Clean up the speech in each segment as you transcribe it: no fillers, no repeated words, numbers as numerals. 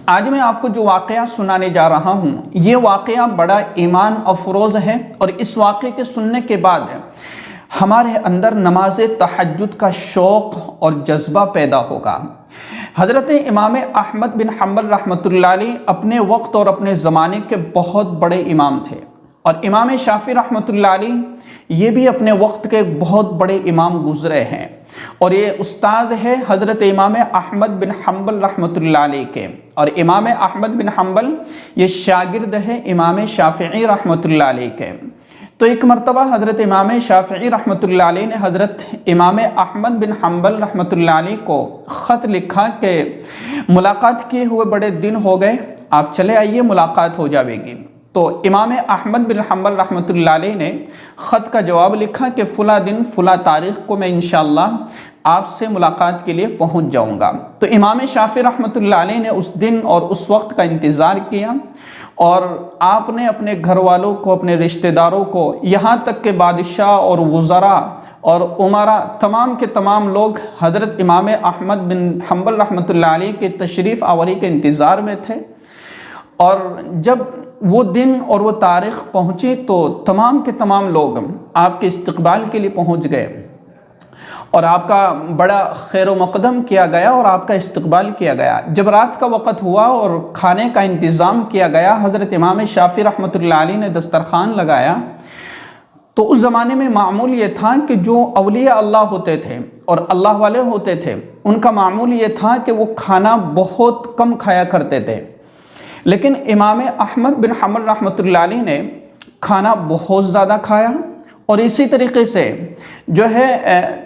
آج میں آپ کو جو واقعہ سنانے جا رہا ہوں یہ واقعہ بڑا ایمان افروز ہے، اور اس واقعے کے سننے کے بعد ہمارے اندر نماز تہجد کا شوق اور جذبہ پیدا ہوگا۔ حضرت امام احمد بن حنبل رحمۃ اللہ علیہ اپنے وقت اور اپنے زمانے کے بہت بڑے امام تھے، اور امام شافعی رحمۃ اللہ علیہ یہ بھی اپنے وقت کے بہت بڑے امام گزرے ہیں، اور یہ استاذ ہے حضرت امام احمد بن حنبل رحمۃ اللہ علیہ کے، اور امام احمد بن حنبل یہ شاگرد ہے امام شافعی رحمۃ اللہ علیہ کے۔ تو ایک مرتبہ حضرت امام شافعی رحمۃ اللہ علیہ نے حضرت امام احمد بن حنبل رحمۃ اللہ علیہ کو خط لکھا کہ ملاقات کیے ہوئے بڑے دن ہو گئے، آپ چلے آئیے، ملاقات ہو جاوے گی۔ تو امام احمد بن حنبل رحمۃ اللہ علیہ نے خط کا جواب لکھا کہ فلاں دن فلاں تاریخ کو میں انشاءاللہ آپ سے ملاقات کے لیے پہنچ جاؤں گا۔ تو امام شافعی رحمۃ اللہ علیہ نے اس دن اور اس وقت کا انتظار کیا، اور آپ نے اپنے گھر والوں کو، اپنے رشتہ داروں کو، یہاں تک کہ بادشاہ اور وزراء اور عمراء تمام کے تمام لوگ حضرت امام احمد بن حنبل رحمۃ اللہ علیہ کے تشریف آوری کے انتظار میں تھے۔ اور جب وہ دن اور وہ تاریخ پہنچی تو تمام کے تمام لوگ آپ کے استقبال کے لیے پہنچ گئے، اور آپ کا بڑا خیر و مقدم کیا گیا اور آپ کا استقبال کیا گیا۔ جب رات کا وقت ہوا اور کھانے کا انتظام کیا گیا، حضرت امام شافعی رحمۃ اللہ علیہ نے دسترخوان لگایا۔ تو اس زمانے میں معمول یہ تھا کہ جو اولیاء اللہ ہوتے تھے اور اللہ والے ہوتے تھے، ان کا معمول یہ تھا کہ وہ کھانا بہت کم کھایا کرتے تھے، لیکن امام احمد بن حنبل رحمۃ اللہ علیہ نے کھانا بہت زیادہ کھایا، اور اسی طریقے سے جو ہے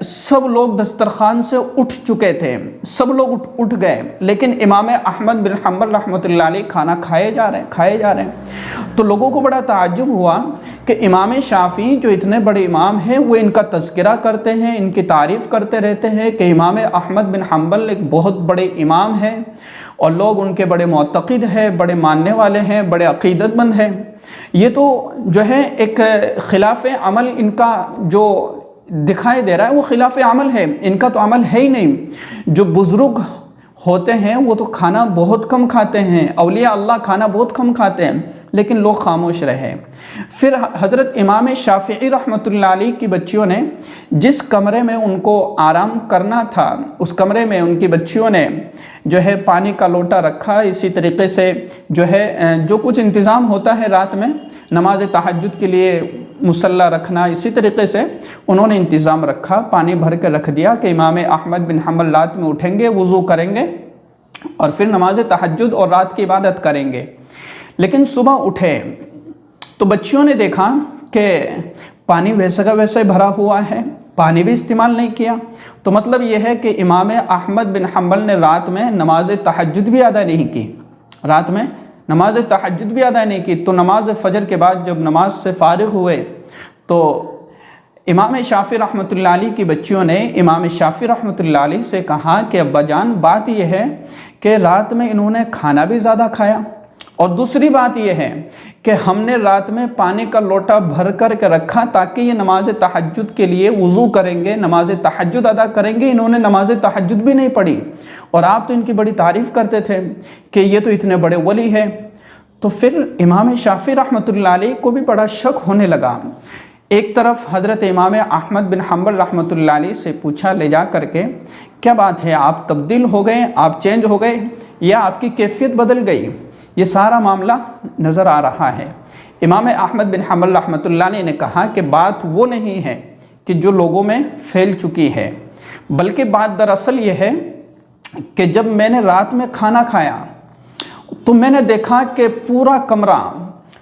سب لوگ دسترخوان سے اٹھ چکے تھے، سب لوگ اٹھ گئے، لیکن امام احمد بن حنبل رحمۃ اللہ علیہ کھانا کھائے جا رہے ہیں۔ تو لوگوں کو بڑا تعجب ہوا کہ امام شافعی جو اتنے بڑے امام ہیں وہ ان کا تذکرہ کرتے ہیں، ان کی تعریف کرتے رہتے ہیں کہ امام احمد بن حنبل ایک بہت بڑے امام ہیں، اور لوگ ان کے بڑے معتقد ہیں، بڑے ماننے والے ہیں، بڑے عقیدت مند ہیں۔ یہ تو جو ہے ایک خلاف عمل ان کا جو دکھائی دے رہا ہے وہ خلاف عمل ہے، ان کا تو عمل ہے ہی نہیں۔ جو بزرگ ہوتے ہیں وہ تو کھانا بہت کم کھاتے ہیں، اولیاء اللہ کھانا بہت کم کھاتے ہیں، لیکن لوگ خاموش رہے۔ پھر حضرت امام شافعی رحمۃ اللہ علیہ کی بچیوں نے جس کمرے میں ان کو آرام کرنا تھا، اس کمرے میں ان کی بچیوں نے جو ہے پانی کا لوٹا رکھا، اسی طریقے سے جو ہے جو کچھ انتظام ہوتا ہے رات میں نماز تہجد کے لیے مصلی رکھنا، اسی طریقے سے انہوں نے انتظام رکھا، پانی بھر کے رکھ دیا کہ امام احمد بن حنبل رات میں اٹھیں گے، وضو کریں گے اور پھر نماز تہجد اور رات کی عبادت کریں گے۔ لیکن صبح اٹھے تو بچیوں نے دیکھا کہ پانی ویسے کا ویسے بھرا ہوا ہے، پانی بھی استعمال نہیں کیا۔ تو مطلب یہ ہے کہ امام احمد بن حنبل نے رات میں نماز تہجد بھی ادا نہیں کی، رات میں نماز تہجد بھی ادا نہیں کی۔ تو نماز فجر کے بعد جب نماز سے فارغ ہوئے تو امام شافعی رحمۃ اللہ علیہ کی بچیوں نے امام شافعی رحمۃ اللہ علیہ سے کہا کہ ابا جان، بات یہ ہے کہ رات میں انہوں نے کھانا بھی زیادہ کھایا، اور دوسری بات یہ ہے کہ ہم نے رات میں پانی کا لوٹا بھر کر کے رکھا تاکہ یہ نماز تہجد کے لیے وضو کریں گے، نماز تہجد ادا کریں گے، انہوں نے نماز تہجد بھی نہیں پڑھی، اور آپ تو ان کی بڑی تعریف کرتے تھے کہ یہ تو اتنے بڑے ولی ہیں۔ تو پھر امام شافعی رحمۃ اللہ علیہ کو بھی بڑا شک ہونے لگا۔ ایک طرف حضرت امام احمد بن حنبل رحمۃ اللہ علیہ سے پوچھا لے جا کر کے، کیا بات ہے، آپ تبدیل ہو گئے، آپ چینج ہو گئے، یا آپ کی کیفیت بدل گئی؟ یہ سارا معاملہ نظر آ رہا ہے۔ امام احمد بن حنبل رحمۃ اللہ علیہ نے کہا کہ بات وہ نہیں ہے کہ جو لوگوں میں پھیل چکی ہے، بلکہ بات دراصل یہ ہے کہ جب میں نے رات میں کھانا کھایا تو میں نے دیکھا کہ پورا کمرہ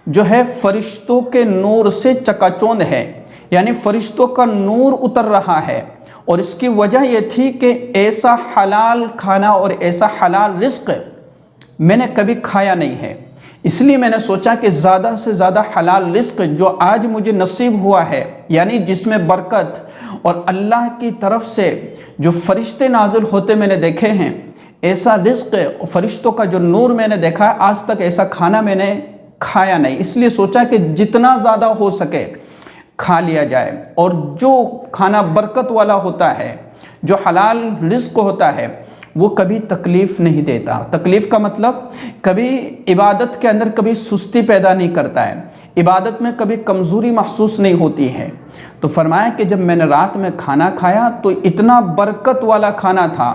جو ہے فرشتوں کے نور سے چکا چوند ہے، یعنی فرشتوں کا نور اتر رہا ہے، اور اس کی وجہ یہ تھی کہ ایسا حلال کھانا اور ایسا حلال رزق میں نے کبھی کھایا نہیں ہے۔ اس لیے میں نے سوچا کہ زیادہ سے زیادہ حلال رزق جو آج مجھے نصیب ہوا ہے، یعنی جس میں برکت اور اللہ کی طرف سے جو فرشتے نازل ہوتے میں نے دیکھے ہیں، ایسا رزق فرشتوں کا جو نور میں نے دیکھا ہے، آج تک ایسا کھانا میں نے کھایا نہیں۔ اس لیے سوچا کہ جتنا زیادہ ہو سکے کھا لیا جائے، اور جو کھانا برکت والا ہوتا ہے، جو حلال رزق ہوتا ہے، وہ کبھی تکلیف نہیں دیتا۔ تکلیف کا مطلب کبھی عبادت کے اندر کبھی سستی پیدا نہیں کرتا ہے، عبادت میں کبھی کمزوری محسوس نہیں ہوتی ہے۔ تو فرمایا کہ جب میں نے رات میں کھانا کھایا تو اتنا برکت والا کھانا تھا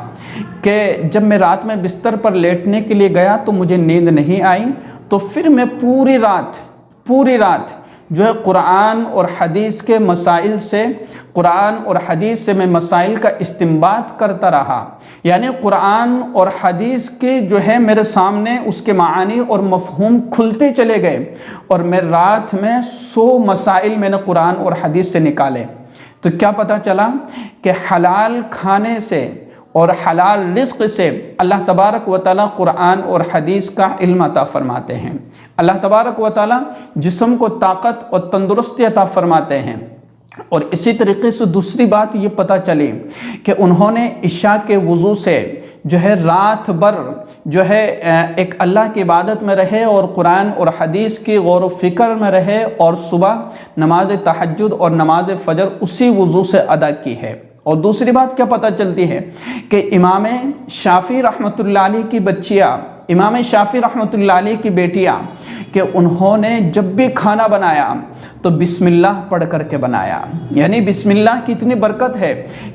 کہ جب میں رات میں بستر پر لیٹنے کے لیے گیا تو مجھے نیند نہیں آئی، تو پھر میں پوری رات جو ہے قرآن اور حدیث کے مسائل سے، قرآن اور حدیث سے میں مسائل کا استنباط کرتا رہا، یعنی قرآن اور حدیث کے جو ہے میرے سامنے اس کے معانی اور مفہوم کھلتے چلے گئے، اور میں رات میں 100 مسائل میں نے قرآن اور حدیث سے نکالے۔ تو کیا پتہ چلا کہ حلال کھانے سے اور حلال رزق سے اللہ تبارک و تعالیٰ قرآن اور حدیث کا علم عطا فرماتے ہیں۔ اللہ تبارک و تعالیٰ جسم کو طاقت اور تندرستی عطا فرماتے ہیں۔ اور اسی طریقے سے دوسری بات یہ پتہ چلی کہ انہوں نے عشاء کے وضو سے جو ہے رات بھر جو ہے ایک اللہ کی عبادت میں رہے اور قرآن اور حدیث کی غور و فکر میں رہے، اور صبح نماز تہجد اور نماز فجر اسی وضو سے ادا کی ہے۔ اور دوسری بات کیا پتہ چلتی ہے کہ امام شافعی رحمۃ اللہ علیہ کی بچیاں، امام شافعی رحمۃ اللہ علیہ کی بیٹیاں، کہ انہوں نے جب بھی کھانا بنایا تو بسم اللہ پڑھ کر کے بنایا۔ یعنی بسم اللہ کی اتنی برکت ہے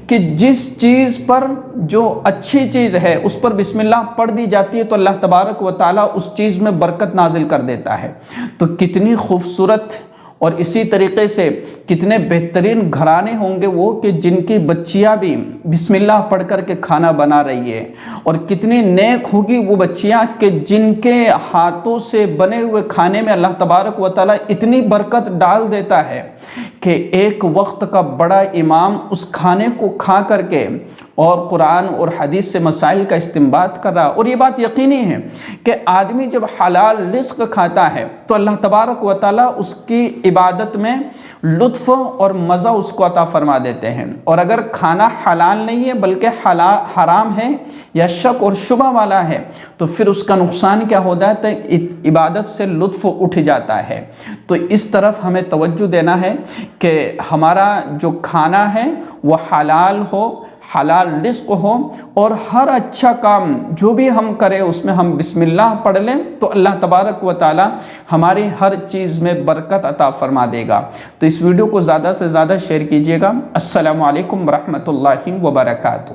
کہ جس چیز پر جو اچھی چیز ہے اس پر بسم اللہ پڑھ دی جاتی ہے تو اللہ تبارک و تعالیٰ اس چیز میں برکت نازل کر دیتا ہے۔ تو کتنی خوبصورت اور اسی طریقے سے کتنے بہترین گھرانے ہوں گے وہ کہ جن کی بچیاں بھی بسم اللہ پڑھ کر کے کھانا بنا رہی ہے، اور کتنی نیک ہوگی وہ بچیاں کہ جن کے ہاتھوں سے بنے ہوئے کھانے میں اللہ تبارک و تعالیٰ اتنی برکت ڈال دیتا ہے کہ ایک وقت کا بڑا امام اس کھانے کو کھا کر کے اور قرآن اور حدیث سے مسائل کا استنباط کر رہا۔ اور یہ بات یقینی ہے کہ آدمی جب حلال رزق کھاتا ہے تو اللہ تبارک و تعالیٰ اس کی عبادت میں لطف اور مزہ اس کو عطا فرما دیتے ہیں، اور اگر کھانا حلال نہیں ہے بلکہ حرام ہے یا شک اور شبہ والا ہے تو پھر اس کا نقصان کیا ہوتا ہے، عبادت سے لطف اٹھ جاتا ہے۔ تو اس طرف ہمیں توجہ دینا ہے کہ ہمارا جو کھانا ہے وہ حلال ہو، حلال رزق ہو، اور ہر اچھا کام جو بھی ہم کریں اس میں ہم بسم اللہ پڑھ لیں تو اللہ تبارک و تعالی ہماری ہر چیز میں برکت عطا فرما دے گا۔ تو اس ویڈیو کو زیادہ سے زیادہ شیئر کیجیے گا۔ السلام علیکم ورحمۃ اللہ وبرکاتہ۔